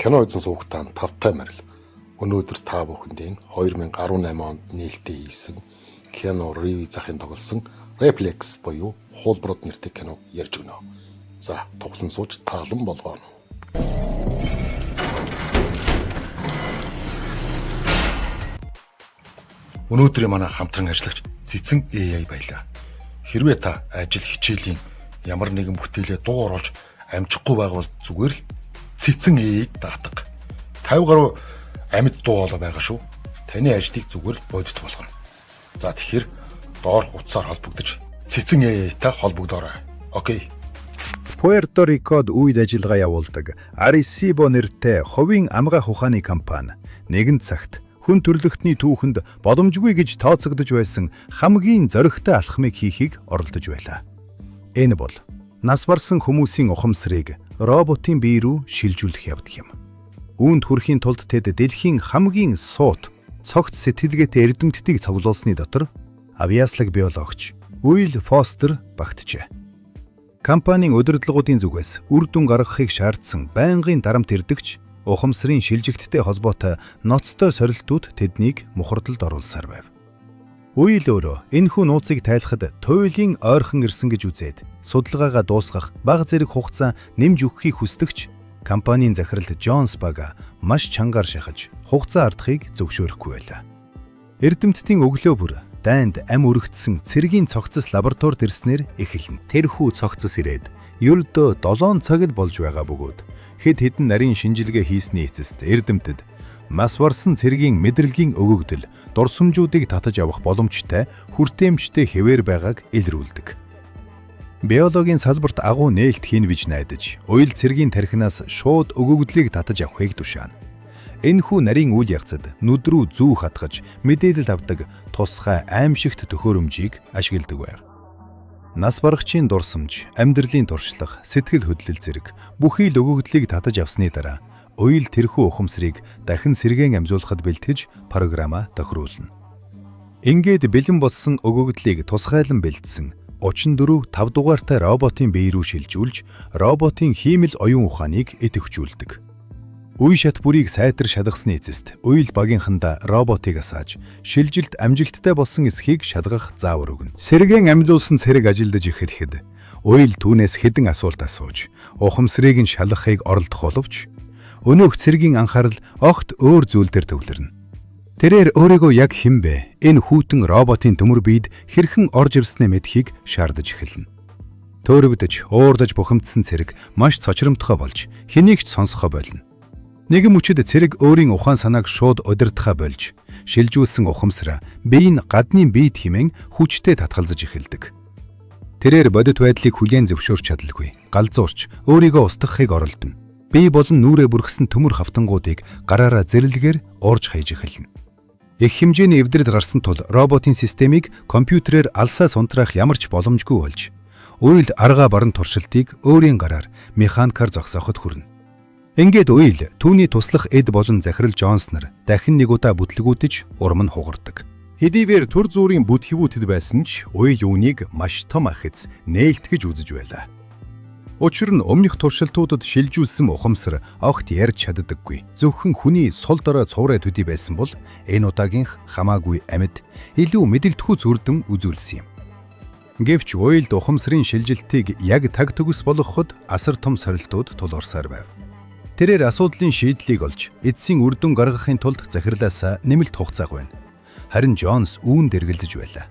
кино үзэн суугтаа тавтай марил. Өнөөдөр та бүхэндээ 2018 онд нээлттэй хийсэн кино ревю захын тоглосон Reflex буюу хуулбарууд нэртэй киног ярьж өгнө. За, тоглон сууж таалан болгоно. Өнөөдрийн манай хамтран ажиллагч Цэцэн AI баялаа. Хэрвээ та ажил хичээлийн ямар нэгэн бүтээлээ дуу оруулж амжихгүй байгавал зүгээр л Цэцэн AI даатга. 50 гаруй амьд дуу болоо байгаа шүү. Таны ажлыг зүгээр л бодит болгоно. За тэгэхээр доор утсаар холбогдож Цэцэн AI-тай холбогдоорой. Окей. Puerto Rico'д үед ажиллагаа явуулдаг Arecibo нэртэй хувийн амгаах ухааны компани нэгэн цагт хүн төрлөختний түүхэнд боломжгүй гэж тооцогдож байсан хамгийн зоригтой алхмыг хийхийг оролдож байлаа. Энэ бол нас барсан хүмүүсийн ухамсарыг роботын бие рүү шилжүүлэх явдал юм. Үүнд хүрэхийн тулд тэд дэлхийн хамгийн суут, цогц сэтгэлгээтэй эрдэмтдийг цуглуулсны дотор авиаслаг биологч Уилл Фостер багтжээ. Компанийн удирдлагуудын зүгээс үр дүн гаргахыг шаардсан байнгын дарамт ирдэгч ухамсарын шилжигттэй холбоотой ноцтой сорилтууд тэднийг мухардалд оруулсаар байв. Уилл өөрөө энэхүү нууцыг тайлахад туйлын ойрхон ирсэн гэж үзээд судалгаагаа дуусгах бага зэрэг хугацаа нэмж өгөхийг хүсдэгч компанийн захирал Джон Спага маш чангаар шахаж хугацаа ардахыг зөвшөөрөхгүй байлаа. Эрдэмтдийн өглөө бүр дайнд ам өргөцсөн цэргийн цогцос лабораторид ирснээр эхэлнэ. Тэрхүү цогцос ирээд ердөө 7 цаг л болж байгаа бөгөөд хэд хэдэн нарийн шинжилгээ хийсний эцэст эрдэмтэд мас барсан цэргийн мэдрэлгийн өгөгдөл дурсамжуудыг татаж авах боломжтой хүртээмжтэй хэвээр байгааг илрүүлдэг. Биологийн салбарт агуу нээлт хийн гэж найдаж, уял цэргийн тархинаас шууд өгөгдлийг татаж авахыг тушаана. Энэхүү нарийн үйл явцад нүд рүү зүү хатгаж мэдээлэл авдаг тусгай аимшигт төхөөрөмжийг ашигладаг байв. Нас барагчийн дурсамж, амьдралын туршлага, сэтгэл хөдлөл зэрэг бүхий л өгөгдлийг татаж авсны дараа уял тэрхүү ухамсарыг дахин сэргээн амжуулахад бэлтгэж программа тохируулна. Ингээд бэлэн болсон өгөгдлийг тусгайлан бэлдсэн 34 5 дугаартай роботын бие рүү шилжүүлж, роботын хиймэл оюун ухааныг идэвхжүүлдэг. Үе шат бүрийг сайтар шалгасны эцэст уял багийнханда роботыг асааж, шилжилт амжилттай болсон эсхийг шалгах заавар өгнө. Сэргээн амжуулсан цэрэг ажилдаж эхлэхэд уял түүнээс хэдэн асуулт асууж, ухамсарыг нь шалгахыг оролдох боловч өнөөх цэргийн анхаарал огт өөр зүйл дээр төвлөрнө. Тэрээр өөрийгөө яг хэн бэ? Энэ хүүтэн роботын төмөр биед хэрхэн орж ирснээ мэдхийг шаардаж эхэлнэ. Төөрөгдөж, уурдаж бухимдсан цэрэг маш цочромтгой болж, хэнийг ч сонсохоо болно. Нэгэн мөчөд цэрэг өөрийн ухаан санааг шууд удирдахаа болж, шилжүүлсэн ухамсараа биеийн гаднын биед хэмээн хүчтэй татгалзаж эхэлдэг. Тэрээр бодит байдлыг хүлээн зөвшөөрч чадалгүй, галзуурч, өөрийгөө устгахыг оролдоно. Бие болон нүрээ бүрхсэн төмөр хавтангуудыг гараараа зэрлэгээр уурж хаяж эхэлнэ. Их хэмжээний эвдрэл гарсан тул роботын системийг компьютерээр алсаас унтраах ямар ч боломжгүй болж, уял арга баран туршилтыг өөрийн гараар механикаар зогсооход хүрнэ. Ингээд уял түүний туслах эд болон захирал Джонс нар дахин нэг удаа бүтлгүүдэж урам нь хугардаг. Хэдийгээр төр зүрийн бүтгэгүүтэд байсан ч уял үүнийг маш том ахиц нээлт гэж үзэж байлаа. Учир нь өмнөх туршилтуудад шилжүүлсэн ухамсар огт ярьж чаддаггүй. Зөвхөн хүний сул дорой цувраа төдий байсан бол энэ удаагийнх хамаагүй амьд илүү мэдэгдэхүй зүрдэн үзүүлсэн юм. Гэвч уял ухамсарын шилжилтийг яг таг төгс болгоход асар том сорилтууд тулгарсаар байв. Тэрээр асуудлын шийдлийг олж, эцсийн үр дүн гаргахын тулд захирлаасаа нэмэлт хугацаа гуйна. Харин Джонс үүнд эргэлзэж байлаа.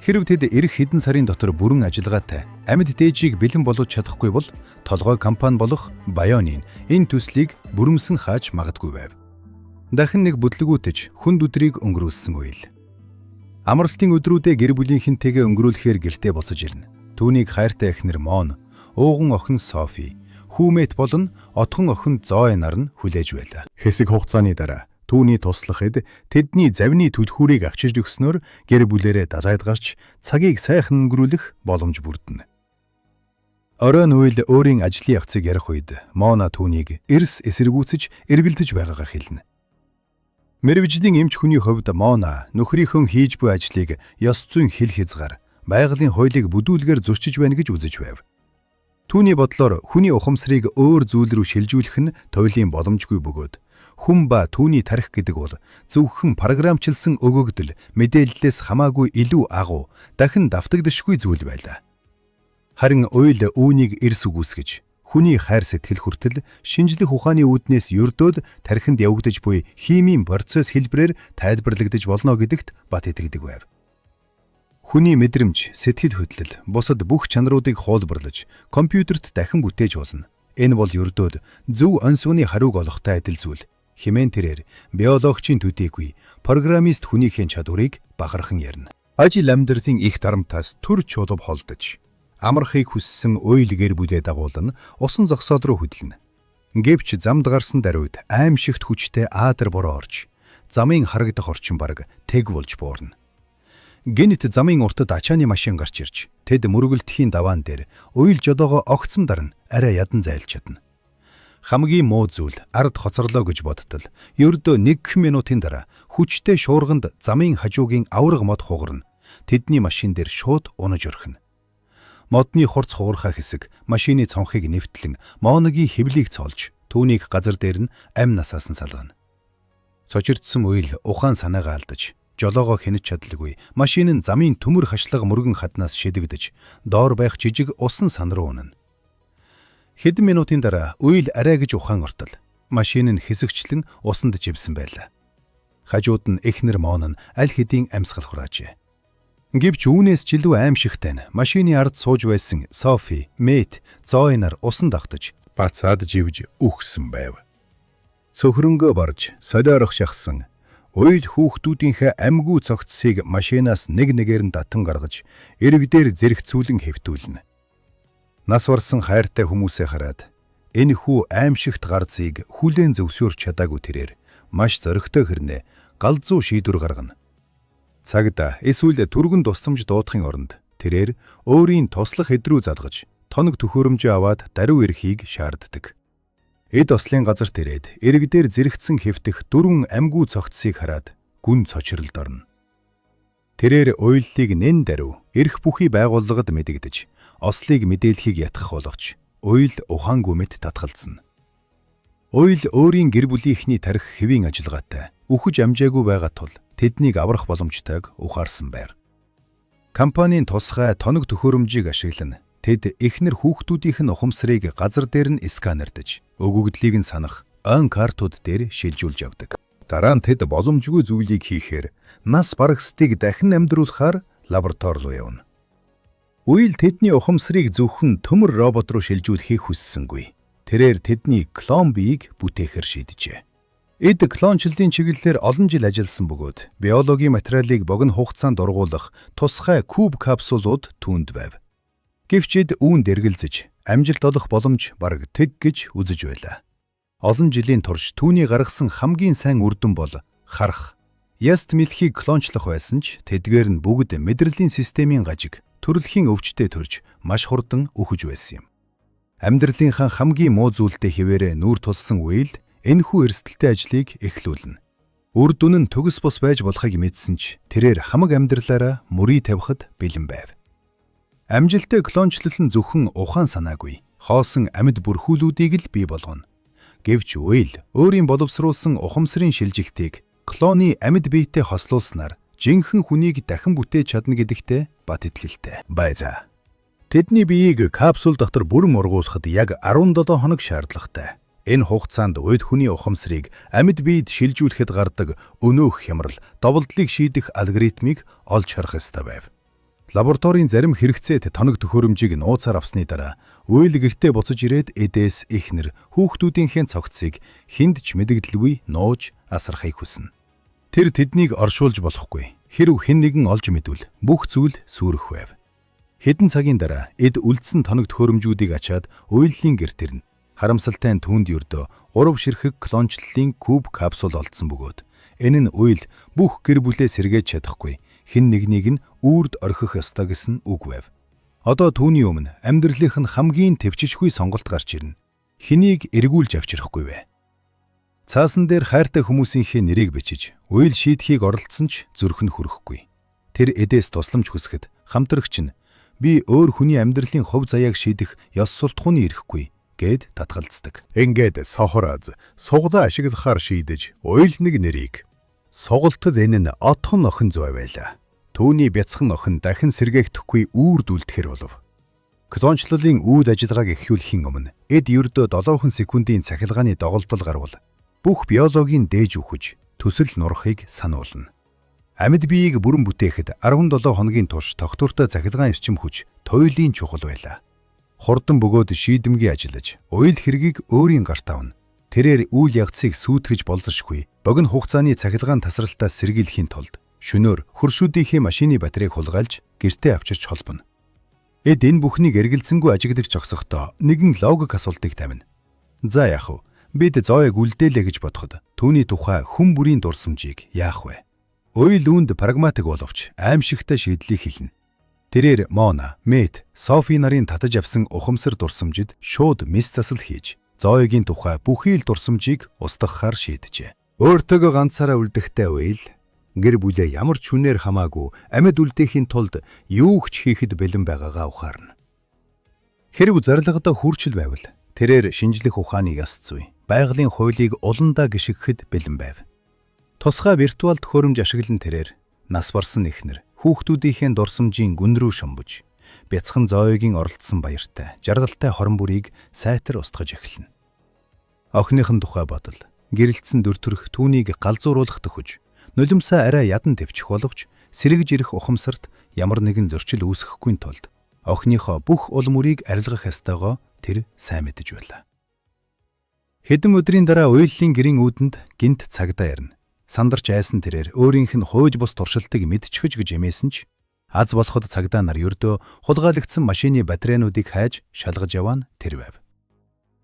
Хэрв тэд эх хэдэн сарын дотор бүрэн ажиллагаатай амьд дээжийг бэлэн болгож чадахгүй бол толгой компани болох Байонийн энэ төслийг бүрэмсэн хааж магадгүй байв. Дахин нэг бүтлгүүтэж хүнд өдрийг өнгөрүүлсэн уял. Амралтын өдрүүдээ гэр бүлийнхэнтэйгээ өнгөрүүлэхээр гэртээ буцаж ирнэ. Түүнийг хайртай эхнэр Мон, ууган охин Софи, хүүмэт болон отхон охин Зоe нар нь хүлээж байлаа. Хэсэг хугацааны дараа түүний туслах эд тэдний завны түлхүүрийг авчирж өгснөөр гэр бүлэрээ далайд гарч цагийг сайхан өнгөрүүлэх боломж бүрдэнэ. Оройн уял өөрийн ажлын явцыг ярих үед Мона түүнийг эрс эсэргүүцэж эргэлдэж байгаагаа хэлнэ. Мэргэжлийн эмч хүний хувьд Мона нөхрийнхөө хийж буй ажлыг ёс зүйн хил хязгаар, байгалийн хуулийг бүдүүлгээр зөрчиж байна гэж үзэж байв. Түүний бодлоор хүний ухамсарыг өөр зүйл рүү шилжүүлэх нь туйлын боломжгүй бөгөөд хүн ба түүний тарих гэдэг бол зөвхөн програмчлсан өгөгдөл мэдээллээс хамаагүй илүү агуу дахин давтагдшгүй зүйл байлаа. Харин уйл үүнийг эрс үгүйсгэж хүний хайр сэтгэл хүртэл шинжлэх ухааны үүднээс ердөөд тархинд явагдаж буй химийн процесс хэлбэрээр тайлбарлагдаж болно гэдэгт бат итгэдэг байв. Хүний мэдрэмж, сэтгэл хөдлөл, бусад бүх чанаруудыг хуулбарлаж, компьютерт дахин бүтээж болно. Энэ бол ердөөд зөв онцгоны хариуг олохтой адил зүйл. Хэмээн тэрээр биологичийн төдийгүй программист хүнийхээ чадварыг бахархан ярина. Ажил амьдралын их дарамтаас төр чулуу холдож, амархыг хүссэн уйл гэр бүлээ дагуулна, усан зогсоол руу хөдлөнө. Гэвч замд гарсан даруйд аимшигт хүчтэй аадар бороо орж, замын харагдах орчин бараг тэг болж буурна. Гэнэт замын уртад ачааны машин гарч ирж, тэд мөргөлтхийн даваан дээр уйл жолоогоо огцом дарна, арай ядан зайлж чадна. Хамгийн муу зүйл ард хоцорлоо гэж бодтол ердөө 1 минутын дараа хүчтэй шуурганд замын хажуугийн авраг мод хугарна. Тэдний машин дээр шууд унаж орхино. Модны хурц хугархаа хэсэг машины цонхыг нэвтлэн Моногийн хэвлийг цолж түүнийг газар дээр нь амь насаас нь салгана. Цочирдсан уйл ухаан санаагаа алдаж жолоогоо хянаж чадлагүй машин нь замын төмөр хашлага мөргөн хаднаас шидэгдэж доор байх жижиг усан сан руу унана. Хэдэн минутын дараа уйл арай гэж ухаан ортол машин нь хэсэгчлэн усанд живсэн байлаа. Хажууд нь эхнэр Мон нь аль хэдийн амьсгал хураажээ. Гэвч үүнээс ч илүү аимшигтай нь машины ард сууж байсан Софи, Мэт, Зоинар усанд автаж бацаад живж үхсэн байв. Сөхрөнгөө барж солиорох шахсан уйл хүүхдүүдийнхээ амьгүй цогцсыг машинаас нэг нэгээр нь татан гаргаж эрэг дээр зэрэгцүүлэн хэвтүүлнэ. Нас барсан хайртай хүмүүсээ хараад энэ хүү аимшигт гарцыг хүлээн зөвсөөрч чадаагүй тэрээр маш зөрөгтэй хэрнээ галзуу шийдвэр гаргана. Цагдаа эсвэл түргэн тусламж дуудахын оронд тэрээр өөрийн туслах эдрүү залгаж тоног төхөөрөмжөө аваад даруй ирэхийг шаарддаг. Эд ослын газар тэрээд эрэг дээр зэрэгцэн хэвтэх 4 амьгүй цогцсыг хараад гүн цочролд орно. Тэрээр уйллыг нэн даруй эрх бүхий байгууллагад мэдэгдэж ослыг мэдээлхийг ятгах боловч уйл ухаангүй мэт татгалзсан. Уйл өөрийн гэр бүлийнхний тарих хэвийн ажиллагаатай үхэж амжаагүй байгаа тул тэднийг аврах боломжтойг ухаарсан байр. Компанийн тусгай тоног төхөөрөмжийг ашиглан тэд эхнэр хүүхдүүдийнх нь ухамсарыг газар дээр нь сканердэж өгөгдлийг нь санах он картууд дээр шилжүүлж авдаг. Дараа нь тэд боломжгүй зүйлийг хийхээр нас барагсдыг дахин амьдруулахаар лаборатори руу явна. Уйл тэдний ухамсарыг зөвхөн төмөр робот руу шилжүүлэхийг хүссэнгүй. Тэрээр тэдний клон биеийг бүтээхээр шийджээ. Эд клончлалын чиглэлээр олон жил ажилласан бөгөөд биологийн материалыг богино хугацаанд ургуулах тусгай куб капсулууд түүнд байв. Гэвч үүнд эргэлзэж амжилт олох боломж бараг тэг гэж үзэж байлаа. Олон жилийн турш түүний гаргасан хамгийн сайн үр дүн бол харах. Яст мэлхийг клончлох байсан ч тэдгээр нь бүгд мэдрэлийн системийн гажиг төрөлхийн өвчтөд төрж маш хурдан үхэж байсан юм. Амьдралынхаа хамгийн муу зүйлтэй хിവэрэ нүүр тулсан Уйл энэхүү эрсдэлтэй ажлыг эхлүүлнэ. Үр дүн нь төгс бус байж болохыг мэдсэн ч тэрээр хамаг амьдралаараа мөрий тавихад бэлэн байв. Амжилттай клончлол нь зөвхөн ухаан санаагүй, хоосон амьд бүрхүүлүүдийг л бий болгоно. Гэвч Уйл өөрийн боловсруулсан ухамсарын шилжилтийг клоны амьд биетэй хослуулснаар жинхэнэ хүнийг дахин бүтээж чадна гэдэгтээ бат итгэлтэй байлаа. Тэдний биеийг капсул дотор бүрэн ургуулахад яг 17 хоног шаардлагатай. Энэ хугацаанд уйд хүний ухамсарыг амьд биед шилжүүлэхэд гардаг өнөөх хямрал, доволдлыг шийдэх алгоритмыг олж харах ёстой байв. Лабораторийн зарим хэрэгцээт тоног төхөөрөмжийг нууцаар авсны дараа Уйл гэртээ буцаж ирээд эдээс эхнэр хүүхдүүдийнхээ цогцсыг хүнд ч мэдэгдэлгүй нууж асархыг хүснэ. Тэр тэднийг оршуулж болохгүй. Хэрв хэн нэгэн олж мэдвэл бүх зүйл сүрэх байв. Хэдэн цагийн дараа эд үлдсэн тоног төхөөрөмжүүдийг ачаад Уйллийн гэрт ирнэ. Харамсалтай нь түүнд ердөө 3 ширхэг клончлалын куб капсул олдсон бөгөөд энэ нь Уйл бүх гэр бүлээ сэргээж чадахгүй хэн нэгнийг нь үрд орхих ёстой гэсэн үг байв. Одоо түүний өмнө амьдралынх нь хамгийн төвчшгүй сонголт гарч ирнэ. Хэнийг эргүүлж авчрахгүй вэ? Цаасан дээр хайртай хүмүүсийнхээ нэрийг бичиж Уйл шийдэхийг оролдсон ч зүрх нь хүрэхгүй. Тэр эдээс тусламж хүсгэд хамтрагч нь Би өөр хүний амьдралын хувь заяаг шийдэх ёс суртахууны ирэхгүй гэд татгалздаг. Ингээд сохороз сугалаа ашиглахаар шийдэж уйл нэг нэрийг сугалтад энэ нь отхон охин зүй байла. Түүний бяцхан охин дахин сэргээхдэггүй үрд үлдэхэр болов. Клончлолын үүд ажиллагааг эхлүүлэхийн өмнө эд ердөө 7 секундын цахилгааны доголдол гарвал бүх биологийн дээж үхэж төсөл нурахыг сануулна. Амьд биеийг бүрэн бүтээхэд 17 хоногийн турш тогтвортой цахилгаан эрчим хүч туйлын чухал байлаа. Хурдан бөгөөд шийдэмгий ажиллаж, уйл хэргийг өөрийн гарт авна. Тэрээр үйл явцыг сүйтгэж болзошгүй, богино хугацааны цахилгаан тасралтаас сэргийлэхийн тулд шөнөөр хөршүүдийнхээ машины батарейг хулгайлж гэртээ авчирч холбоно. Эд энэ бүхнийг эргэлзэнгүй ажиглагч зогсохдоо нэгэн логик асуултыг тавина. За яах вэ? Бид зооёг үлдээлээ гэж бодоход түүний тухай хүн бүрийн дурсамжийг яах вэ? Уйл үүнд прагматик боловч аимшигтай шийдлийг хэлнэ. Тэрээр Мона, Мэт, Софи нарын татаж авсан ухамсар дурсамжид шууд мис засал хийж, зооёгийн тухай бүхий л дурсамжийг устгахаар шийджээ. Өөртөөгөө ганцаараа үлдэхтэй Уйл гэр бүлээ ямар ч хүнээр хамаагүй амьд үлдээхийн тулд юу ч хийхэд бэлэн байгаагаа ухаарна. Хэрв зорилгодоо хүрчил байвал тэрээр шинжлэх ухааны ёс зүй, байгалийн хуулийг уландаа гიშгэхэд бэлэн байв. Тусгай виртуал төхөөрөмж ашиглан тэрээр нас барсан эхнэр хүүхдүүдийнхээ дурсамжийн гүн рүү шомбож, бяцхан зооёгийн оролцсон баяртай, жаргалтай хорон бүрийг сайтар устгаж эхэлнэ. Охиныхын тухай бодол, гэрэлтсэн дүр төрх түүнийг галзууруулах төхөж, нулимсаа арай ядан төвчих боловч сэргэж ирэх ухамсарт ямар нэгэн зөрчил үүсэхгүй тулд охиныхоо бүх ул мөрийг арилгах ёстойгоо тэр сайн мэдэж байлаа. Хэдэн өдрийн дараа уйллын гэрийн үүдэнд гинт цагдаа ярина. Сандарч айсан тэрээр өөрийнх нь хууж бус туршилтыг мэдчихэж гэж эмээсэн ч аз болоход цагдаа нар ердөө хулгайлагдсан машины батарейнуудыг хайж шалгаж яваа нь тэр байв.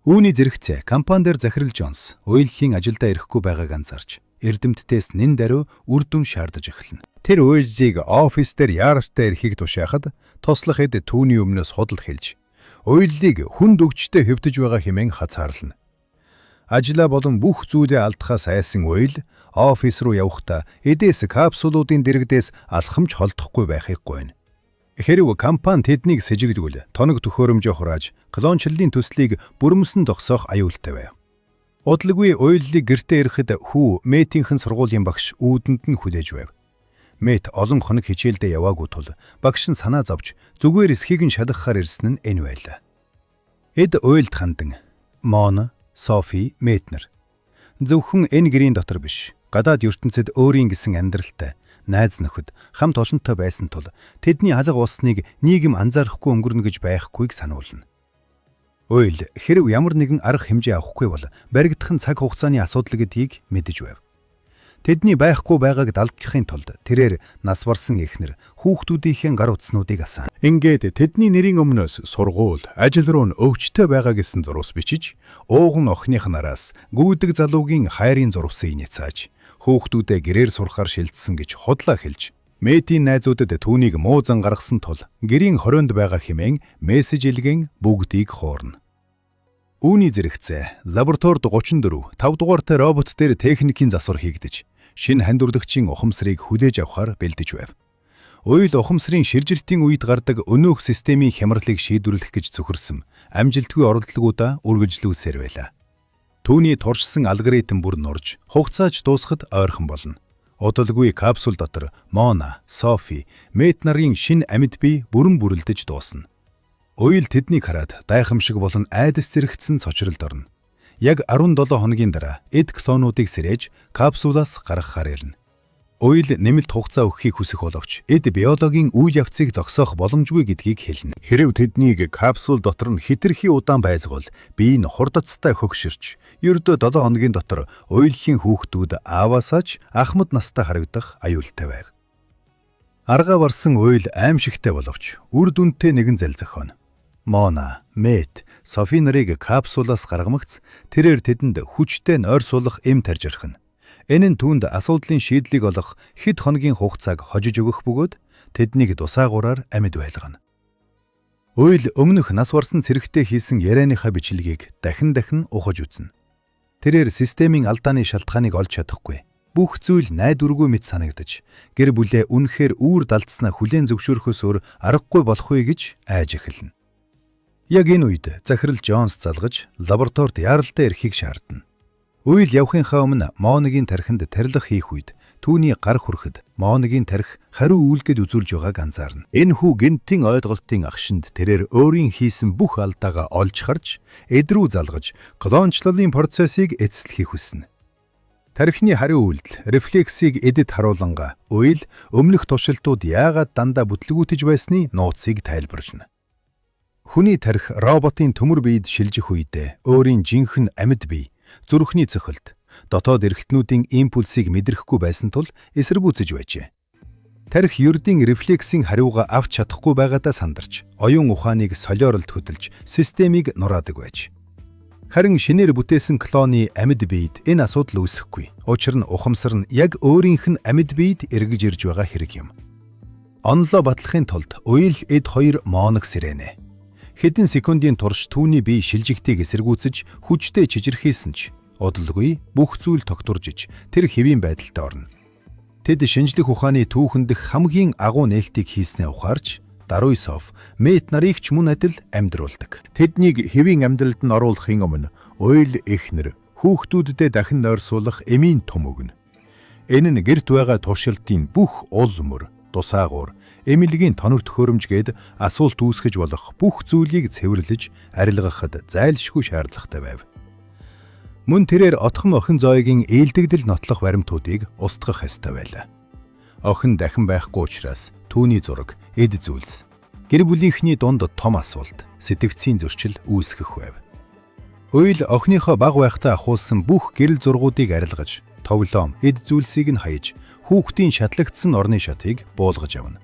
Үүний зэрэгцээ компани дээр захирал Джонс уйллын ажилдаа ирэхгүй байгааг анзаарч эрдэмтдээс нэн даруй үр дүн шаардаж эхэлнэ. Тэр уйллыг офис дээр яаралтай ирэхийг тушаахад туслах эд түүний өмнөөс худал хэлж уйллыг хүнд өгчтэй хэвтэж байгаа хэмээн хацаарлана. Ажлаа болон бүх зүйлээ алдахаас айсан Уйл офис руу явахдаа эдээс капсулуудын дэрэгдээс алхамж холдохгүй байхыг гуйна. Хэрв компани тэднийг сэжигдвэл тоног төхөөрөмжөө хурааж клончлолын төслийг бүрмөсөн зогсоох аюултай байв. Удалгүй Уйллыг гэртээ ирэхэд хүү Мэтийнхэн сургуулийн багш үүдэнд нь хүлээж байв. Мэт олон хоног хичээлдээ яваагүй тул багш нь санаа зовж зүгээр эсхийг нь шалгахаар ирсэн нь энэ байлаа. Эд Уйлд хандан Мона, Софи, Мэтнер зөвхөн энэ гэрийн дотор биш, гадаад ертөнцид өөрийн гэсэн амьдралтай, найз нөхөд, хамт олонтой байсан тул тэдний алга болсныг нийгэм анзаарахгүй өнгөрнө гэж байхгүйг сануулна. Уйл хэрв ямар нэгэн арга хэмжээ авахгүй бол баригдах нь цаг хугацааны асуудал гэдгийг мэдэж байв. Тэдний байхгүй байгааг далдахын тулд тэрээр нас барсан эхнэр хүүхдүүдийнхээ гар утаснуудыг асаана. Ингээд тэдний нэрийн өмнөөс сургууль, ажил руу нь өвчтөй байгаа гэсэн зурвас бичиж, ууган охиных нараас гүйдэг залуугийн хайрын зурвасыг няцааж, хүүхдүүдээ гэрээр сурахаар шилжсэн гэж худлаа хэлж, Мэтийн найзуудад түүнийг муу зан гаргасан тул гэрийн хорионд байгаа хэмээн мессеж илгэн бүгдийг хуурна. Үүний зэрэгцээ лабораторид 34 5 дугаартай робот дээр техникийн засвар хийгдэж, шинэ хандурдагчийн ухамсарыг хүлээж авахар бэлдэж байв. Уйл ухамсарын ширжилтийн үед гардаг өнөөх системийн хямралыг шийдвэрлэх гэж зөвхөрсөн амжилтгүй оролдлогуудаа үргэлжлүүлсээр байлаа. Түүний туршсан алгоритм бүр нурж, хугацаач дуусахад ойрхон болно. Удалгүй капсул дотор Мона, Софи, Мэт нарын шинэ амьд бие бүрэн бүрэлдэж дуусна. Уйл тэднийг хараад гайхамшиг болон айдас зэрэгцсэн цочролд орно. Яг 17 хоногийн дараа эд клонуудыг сэрээж капсулаас гаргахаар ирнэ. Уйл нэмэлт хугацаа өгөхийг хүсэх боловч эд биологийн үйл явцыг зогсоох боломжгүй гэдгийг хэлнэ. Хэрв тэднийг капсул дотор нь хэтэрхий удаан байлгавал бие нь хурдацтай хөгшөрч, ердөө 7 хоногийн дотор уйллын хүүхдүүд ааваасаач ахмад настай харагдах аюултай байв. Арга барсан Уйл аимшигтай боловч үр дүнтэй нэгэн зал зохионо. Мона, Мэт, Софи нарыг капсулаас гаргамагц тэрээр тэдэнд хүчтэй нойр суулгах эм тарж орхино. Энэ нь түүнд асуудлын шийдлийг олох хэд хоногийн хугацааг хожиж өгөх бөгөөд тэднийг дусаагаараар амьд байлгана. Уйл өмнөх нас барсан цэрэгтэй хийсэн ярианыхаа бичлэгийг дахин ухаж үзнэ. Тэрээр системийн алдааны шалтгааныг олж чадахгүй. бүх зүйл найдваргүй мэт санагдаж гэр бүлээ үнэхээр үүр далдснаа хүлээн зөвшөөрөхөөс өөр аргагүй болох вэ гэж айж эхэлнэ. Яг энэ үед захирал Джонс залгаж лабораторид яаралтай эрхийг шаардна. Уйл явахынхаа өмнө Монигийн тархинд тарилга хийх үед түүний гар хүрэхэд Монигийн тархи хариу үйлгээд үзүүлж байгааг анзаарна. Энэ хүү гинтийн ойлголтын агшинд тэрээр өөрийн хийсэн бүх алдаагаа олж харж, эдрүү залгаж, клончлолын процессыг эцэслэхийг хүснэ. Тархины хариу үйлдэл, рефлексийг эдэд харууланга Уйл өмнөх туршилтууд яагаад дандаа бүтлгүүтэж байсныг нууцыг тайлбарлана. Хүний тархи роботын төмөр биед шилжих үедээ өөрийн жинхэнэ амьд бие, зүрхний цохилт, дотоод эргэлтнүүдийн импульсийг мэдрэхгүй байсан тул эсэргүүцэж байжээ. Тархи ердийн рефлексийн хариугаа авч чадахгүй байгаадаа сандарч, оюун ухааныг солиоролд хөдөлж, системийг нураадаг байж. Харин шинээр бүтээсэн клоны амьд биед энэ асуудал үүсэхгүй. Учир нь ухамсар нь яг өөрийнх нь амьд биед эргэж ирж байгаа хэрэг юм. Онлоо батлахын тулд Уйл эд хоёр Моник сэрэнэ. Хэдэн секундын турш түүний бие шилжигтийг эсэргүүцэж хүчтэй чижирхээсэн ч удалгүй бүх зүйл тогтворж тэр хэвийн байдалд орно. Тэд шинжлэх ухааны түүхэнд хамгийн агуу нээлтийг хийснээ ухаарч Даруйсов, Мэт нарыг ч мөн адил амьдруулдаг. Тэднийг хэвийн амьдралд нь оруулахын өмнө Уйл эхнэр хүүхдүүдэд дахин нойрсуулах эмийн том өгнө. Энэ нь гэрт байгаа туршилтын бүх ул мөр, тусаагуур, эмнэлгийн тоног төхөөрөмжгээд асуулт үүсгэж болох бүх зүйлийг цэвэрлэж арилгахад зайлшгүй шаардлагатай байв. Мөн тэрээр отхон охин зооёгийн ээлдэгдэл нотлох баримтуудыг устгах ёстой байлаа. Охин дахин байхгүй учраас түүний зураг, эд зүйлс, гэр бүлийнхний дунд том асуулт, сэтгцийн зөрчил үүсгэх байв. Уйл охиныхоо баг байхдаа ахуулсан бүх гэрэл зургуудыг арилгаж, товлоом, эд зүйлсийг нь хаяж, хүүхдийн шатлагдсан орны шатыг буулгаж авна.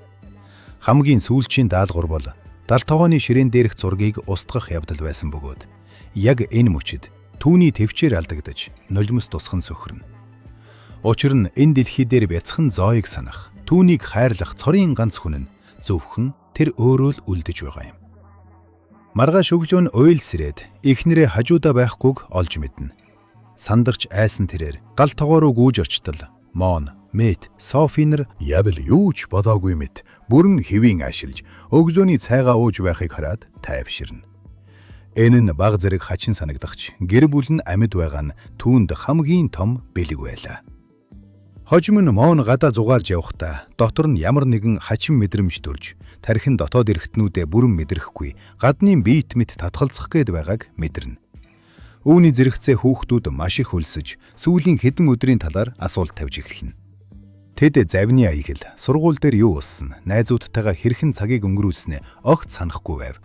Хамгийн сүүлчийн даалгавар бол далд тогооны ширээн дээрх зургийг устгах явдал байсан бөгөөд яг энэ мөчид түүний төвчээр алдагдаж нулимс тусхан сөхөрнө. Учир нь энэ дэлхий дээр бяцхан зооёг санах, түүнийг хайрлах цорын ганц хүн нь зөвхөн тэр өөрөө л үлдэж байгаа юм. Маргааш өглөө нь Уйл сэрээд эхнэрээ хажуудаа байхгүйг олж мэднэ. Сандарч айсан тэрээр гал тогоо руу гүйж очтол Мон, Мэт, Софинер явл юу ч бодоогүй мэт бүрэн хэвийн ашиглаж өгзөөний цайгаа ууж байхыг хараад тайвширна. Энэ нь баг зэрэг хачин санагдахч гэр бүл нь амьд байгаа нь түүнд хамгийн том бэлэг байлаа. Хожим нь Мон гадаа зугаалж явахдаа дотор нь ямар нэгэн хачин мэдрэмж төрж тархин дотоод эргэтнүүдээ бүрэн мэдрэхгүй гадны биет мэт татгалзах гээд байгааг мэдэрнэ. Үүний зэрэгцээ хүүхдүүд маш их хөлсөж сүүлийн хэдэн өдрийн талаар асуулт тавьж эхэлнэ. Тэд завны аягэл сургууль дээр юу болсон, найзуудтайгаа хэрхэн цагийг өнгөрүүлснээ огт санахгүй байв.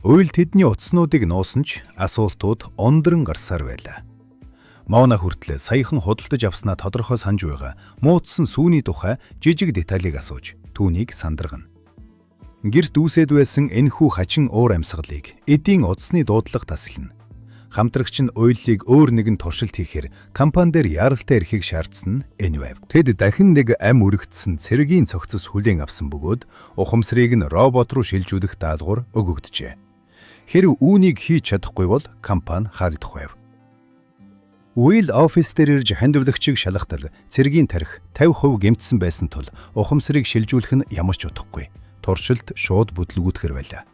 Уйл тэдний утаснуудыг нуусан ч асуултууд ундран гарсаар байлаа. Мона хүртэл саяхан худалдаж авснаа тодорхой санаж байгаа муудсан сүүний тухай жижиг деталийг асууж түүнийг сандаргана. Гэрт үүсэд байсан энэхүү хачин уур амьсгалыг эдийн удасны дуудлага таслана. Хамтрагч нь Уйлыг өөр нэгэн туршилт хийхээр компани дээр яралтай эрхийг шаардсан нь энэ байв. Тэд дахин нэг ам үрэгдсэн цэргийн цогцос хүлээн авсан бөгөөд ухамсарыг нь робот руу шилжүүлэх даалгавар өгөгдөжээ. Хэрэв үүнийг хийж чадахгүй бол компани харагдах байв. Уйл офис дээр ирж хандивлагчийг шалгатал цэргийн тархи 50% гэмтсэн байсан тул ухамсарыг шилжүүлэх нь ямар ч утгагүй. Туршилт шууд бүтлгүүтгэр байлаа.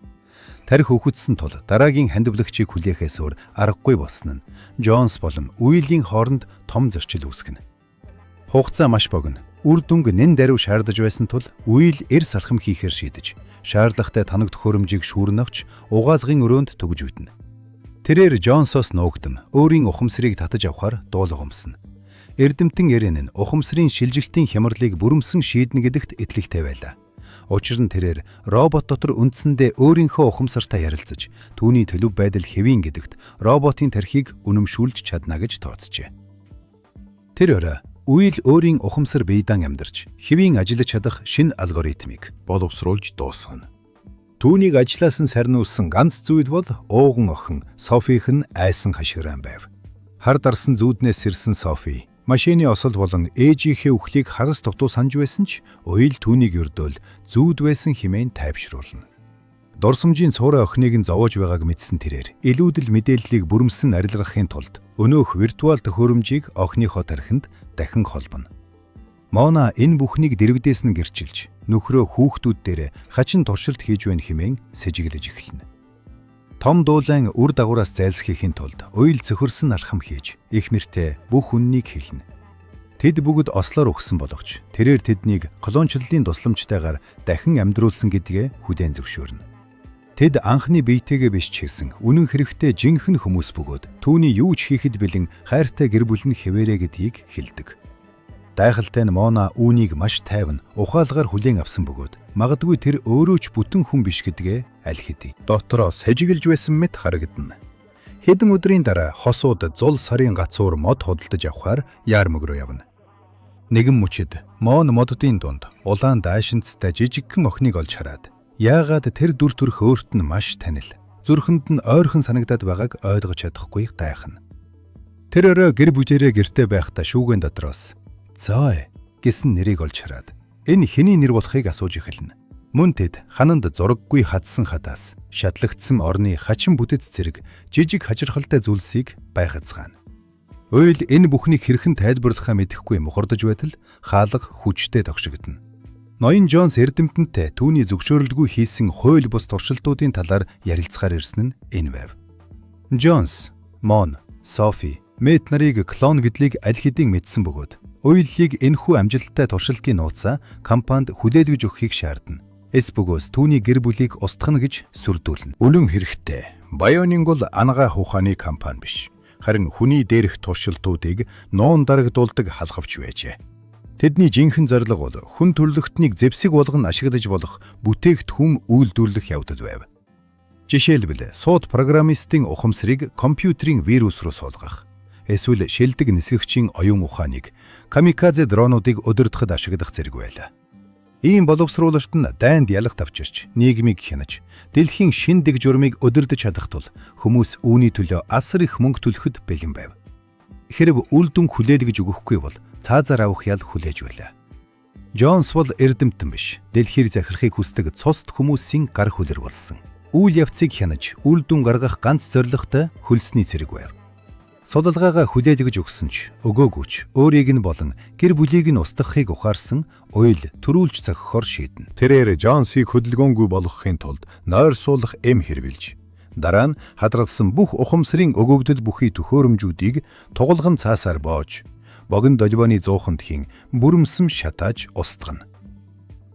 Тархи өхөдсөн тул дараагийн хандивлагчийг хүлээхээс өөр аргагүй болсон нь Джонс болон Уилийн хооронд том зөрчил үүсгэнэ. Хугацаа маш богино. Үр дүнг нэн даруй шаардаж байсан тул Уил салхам хийхээр шийдэж, шаардлагатай танаг төхөөрөмжийг шүүрэн авч угаазгын өрөөнд төгж үйдэнэ. Тэрээр Джонсоос нуугдам өөрийн ухамсарыг татаж авахар дуулга өмснө. Эрдэмтэн Эрен нь ухамсарын шилжилтийн хямралыг бүрэмсэн шийднэ гэдэгт итгэлтэй байлаа. Учир нь тэрээр робот дотор үндсэндээ өөрийнхөө ухамсартай ярилцаж, түүний төлөв байдал хэвийн гэдэгт роботын тархийг үнэмшүүлж чадна гэж тооцжээ. Тэр орой Уил өөрийн ухамсар биедан амьдарч, хэвийн ажиллаж чадах шинэ алгоритмыг боловсруулж дуусгана. Түүнийг ажлаас нь сарниулсан ганц зүйл бол ууган охин Софих нь айсан хашгиран байв. Хар дарсан зүүднээс сэрсэн Софи машины осол болон ээжийнхээ үхлийг хараас дутуу санаж байсан ч Уил түүнийг өрдөөл зүүд байсан хэмээн тайвшруулна. Дурсамжийн цуурай охиныг нь зовоож байгааг мэдсэн тэрээр илүүдэл мэдээллийг бүрмсэн арилгахын тулд өнөөх виртуал төхөөрөмжийг охиныхоо тархинд дахин холбоно. Мона энэ бүхнийг дэрвдээс нь гэрчилж нөхрөө хүүхдүүд дээр хачин туршилт хийж байна хэмээн сэжиглэж эхэлнэ. Том дуулайн үр дагавраас зайлсхийхийн тулд уйл цөхөрсөн алхам хийж их мэртээ бүх үннийг хэлнэ. Тэд бүгд ослоор өгсөн боловч тэрээр тэднийг колоничлалын тусламжтайгаар дахин амьдруулсан гэдгээ хүлээн зөвшөөрнө. Тэд анхны биетэйгээ биш ч гэсэн үнэн хэрэгтээ жинхэнэ хүмүүс бөгөөд түүний юу ч хийхэд бэлэн хайртай гэр бүл нь хэвээрээ гэдгийг хэлдэг. Гайхалтай нь Мона үүнийг маш тайван ухаалгаар хүлээн авсан бөгөөд магадгүй тэр өөрөө ч бүтэн хүн биш гэдгээ аль хэдий дотроо сэжиглэж байсан мэт харагдана. Хэдэн өдрийн дараа хосууд зул сарын гацуур мод худалдаж авахаар яармаг руу явна. Нэгэн мөчид Мон моддын дунд улаан даашинцтай жижигхэн охиныг олж хараад яагаад тэр дүр төрх өөрт нь маш танил, зүрхэнд нь ойрхон санагдаад байгааг ойлгож чадахгүй гайхна. Тэр өрөө гэр бүлээрээ гэртээ байхдаа шүүгэн дотроос "Зой" гэсэн нэрийг олж хараад энэ хэний нэр болохыг асууж эхэлнэ. Мөн тэд хананд зураггүй хадсан хадаас шатлагдсан орны хачин бүтэц зэрэг жижиг хачирхалтай зүйлсийг байхацгаана. Уйл энэ бүхнийг хэрхэн тайлбарлахаа мэдэхгүй мухардаж байтал хаалга хүчтэй тогшигдно. Ноён Джонс эрдэмтэнтэй түүний зөвшөөрөлгүй хийсэн хууль бус туршилтуудын талаар ярилцахаар ирсэн нь энэ байв. Джонс, Мон, Софи, Мэт нарыг клон гэдлийг аль хэдийн мэдсэн бөгөөд уйллыг энэхүү амжилттай туршилтын нууцаа компанид хүлээлгэж өгөхийг шаардна. Эс бөгөөс түүний гэр бүлийг устгах гэж сүрдүүлнэ. Үлэн хэрэгтэй. Bioningual ангаа ухааны компани биш. Харин хүний дээрх туршилтуудыг нуун дарагдуулдаг халхавч байжээ. Тэдний жинхэнэ зорилго бол хүн төрлөختнийг зэвсэг болгон ашиглаж болох бүтээгдэхүүн үйлдвэрлэх явдал байв. Жишээлбэл сууд программистын ухамсарыг компьютерийн вирус руу суулгах, эсвэл шилдэг нисгэгчийн оюун ухааныг камикадзе дронуудыг удирдахад ашиглах зэрэг байлаа. Ийм боловсруулалт нь дайнд ялах тавчирч, нийгмийг хянаж, дэлхийн шин дэг журмыг удирдах чадах тул хүмүүс үүний төлөө асар их мөнгө төлөхөд бэлэн байв. Хэрэг үл дүн хүлээлгэж өгөхгүй бол цаазаар авах ял хүлээж байлаа. Джонс бол эрдэмтэн биш, дэлхийр захирахыг хүсдэг цост хүмүүсийн гар хүлэр болсон. Үйл явцыг хянаж, үл дүн гаргах ганц зорилготой хөлсний цэрэг байв. Судалгаагаа хүлээлгэж өгсөн ч өгөөгүй ч өөрийг нь болон гэр бүлийг нь устгахыг ухаарсан уйл төрүүлж зохихоор шийднэ. Тэрээр Джонсыг хөдөлгөөнгүй болгохын тулд нойр суулгах эм хэрвэлж, дараа нь хадгалсан бүх ухамсарын өгөгдөл бүхий төхөөрөмжүүдийг тугалган цаасаар боож, богино долбооны зууханд хийн бүрэмсэм шатааж устгана.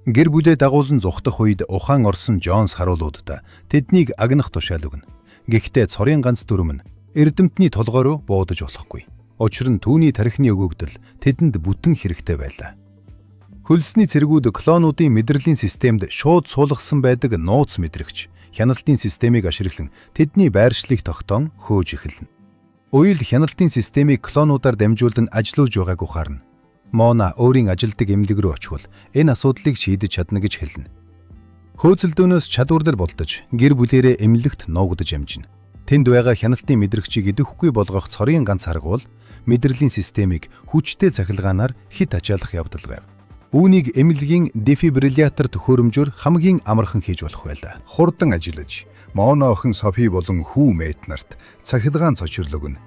Гэр бүлээ дагуулan зүхтах үед ухаан орсон Джонс харуулуудаа тэднийг агнах тушаал өгнө. Гэхдээ цорын ганц дүрм нь эрдэмтний толгой руу буудаж болохгүй. Учир нь түүний тархины өгөгдөл тэдэнд бүтэн хэрэгтэй байлаа. Хөлсний цэргүүд клонуудын мэдрэлийн системд шууд суулгасан байдаг нууц мэдрэгч, хяналтын системийг ашиглан тэдний байршлыг тогтоон хөөж эхэлнэ. Уйл хяналтын системийг клонуудаар дамжуулан ажилуулж байгааг ухаарна. Мона өөрийн ажилдаг эмнэлэг рүү очвол энэ асуудлыг шийдэж чадна гэж хэлнэ. Хөөцөлдөөнөөс чадварлал болдож, гэр бүлээрээ эмнэлэгт нуугдаж амжина. Тэнд байгаа хяналтын мэдрэгчийг идэвхгүй болгох цорын ганц арга бол мэдрэлийн системийг хүчтэй цахилгаанаар хит ачаалах явдал байв. Үүнийг эмнэлгийн дефибриллятор төхөөрөмжөөр хамгийн амархан хийж болох байлаа. Хурдан ажиллаж, Моно охин Софи болон хүү Мэт нарт цахилгаан цочрол өгнө.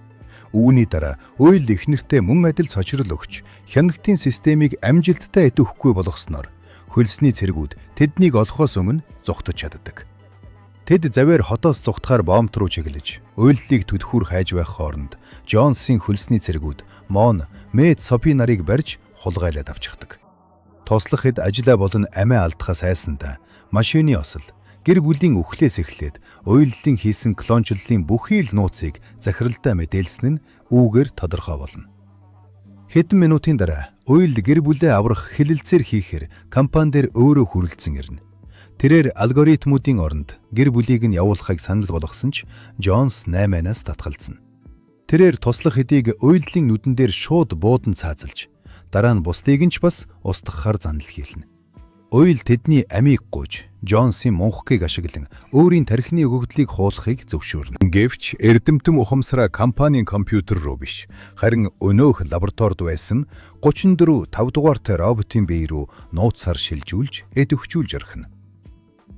Үүний дараа уйл их нэртэй мөн адил цочрол өгч, хяналтын системийг амжилттай идэвхгүй болгосноор хөлсний цэргүүд тэднийг олохоос өмнө зүхтэж чаддаг. Тэд завээр хотоос зүхтахаар бомб руу чиглэж, уйллыг төдхүүр хайж байх хооронд Джонсын хөлсний цэргүүд Мон, Мэт, Софи нарыг барьж хулгайлаад авчихдаг. Туслах хэд ажиллаа болон амиа алдахаас айсандаа машины осол, гэр бүлийн үхлээс эхлээд уйллын хийсэн клончлалын бүхий л нууцыг захиралдаа мэдээлсэн нь үүгээр тодорхой болно. Хэдэн минутын дараа уйл гэр бүлээ аврах хэлэлцээр хийхээр компани дээр өөрөө хүрэлцэн ирнэ. Тэрээр алгоритмуудын оронд гэр бүлийг нь явуулахыг санал болгосон ч Джонс 8-аас татгалзсан. Тэрээр туслах хэдийг уйллын нүдэн дээр шууд буудан цаазалж, дараа нь бусдыг нь ч бас устгахаар занал хийлнэ. Уйл тэдний амийг гуйж, Джонсын мунхгийг ашиглан өөрийн тархины өгөгдлийг хуулахыг зөвшөөрнө. Гэвч эрдэмтэн ухамсараа компанийн компьютер руу биш, харин өнөөх лабораторид байсан 34 5 дугаартай роботын бие рүү нууцаар шилжүүлж, эдвхжүүлж орхино.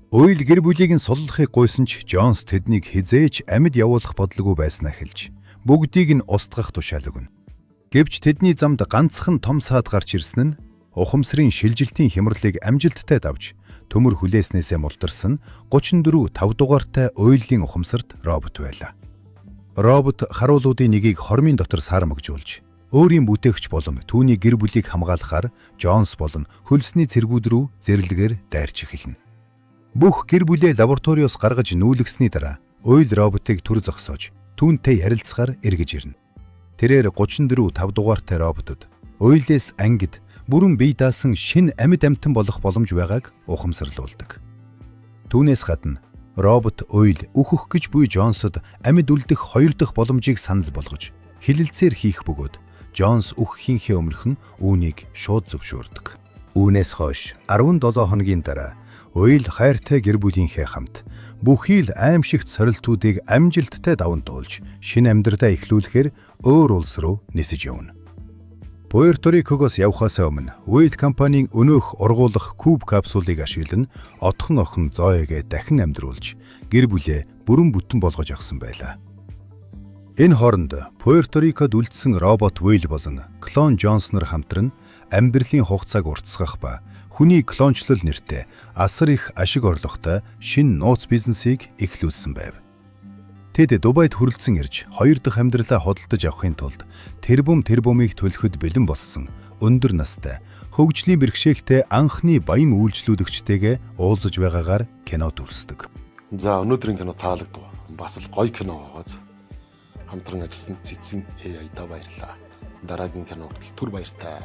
Уйл гэр бүлийг нь суллахыг гуйсан ч Джонс тэднийг хизээж амьд явуулах бодлого байснаа хэлж бүгдийг нь устгах тушаал өгнө. Гэвч тэдний замд ганцхан том саад гарч ирсэн нь ухамсарын шилжилтийн хямралыг амжилттай давж төмөр хүлээснээсээ мултарсан 34 5 дугаартай уйлын ухамсарт робот байлаа. Робот харуулуудын нэгийг хормын дотор сармагжуулж өөрийн бүтээгч болон түүний гэр бүлийг хамгаалахаар Джонс болон хөлсний цэргүүд рүү зэрлэгээр дайрч эхэлнэ. Бүх гэр бүлээ лабораториос гаргаж нүүлгсэний дараа уйл роботыг түр зогсоож түүнтэй ярилцахаар эргэж ирнэ. Тэрээр 34 5 дугаартай роботод уйлээс ангид бүрэн бие даасан шинэ амьд амьтан болох боломж байгааг ухамсарлуулдаг. Түүнээс гадна робот уйл үхэх гэж буй Джонсод амьд үлдэх 2 дахь боломжийг санал болгож хилэлцээр хийх бөгөөд Джонс үхэхийнхээ өмнөхөн үүнийг шууд зөвшөөрдөг. Үүнээс хойш 17 хоногийн дараа уйл хайртай гэр бүлийнхээ хамт бүхий л аимшигт сорилтуудыг амжилттай даван туулж шинэ амьдралаа эхлүүлэхээр өөр улс руу нисэж явна. Пуэрто Рикогоос явхаас өмнө Уйл компанийн өнөөх ургуулах куб капсулыг ашиглан отхон зооёгээ дахин амьдруулж гэр бүлээ бүрэн бүтэн болгож авсан байлаа. Энэ хооронд Пуэрто Рикод үлдсэн робот Уйл болон клон Джонс нар хамтран амьдралын хугацааг уртасгах ба хүний клончлол нэртэй асар их ашиг орлоготой шинэ нууц бизнесийг эхлүүлсэн байв. Тэд Дубайд хүрэлцэн ирж 2 дахь амьдралаа хөдөлж авахын тулд тэрбумыг төлөхөд бэлэн болсон өндөр настай хөгжлийн бэрхшээлтэй анхны баян үйлчлүүлэгчтэйгээ уулзаж байгаагаар кино дүрсдэг. За өнөөдрийн кино таалагдав. Бас л гоё кино байгааз. Хамтран ажилласан цэцэн AI-да баярлалаа. Дараагийн киногт түр баяртай.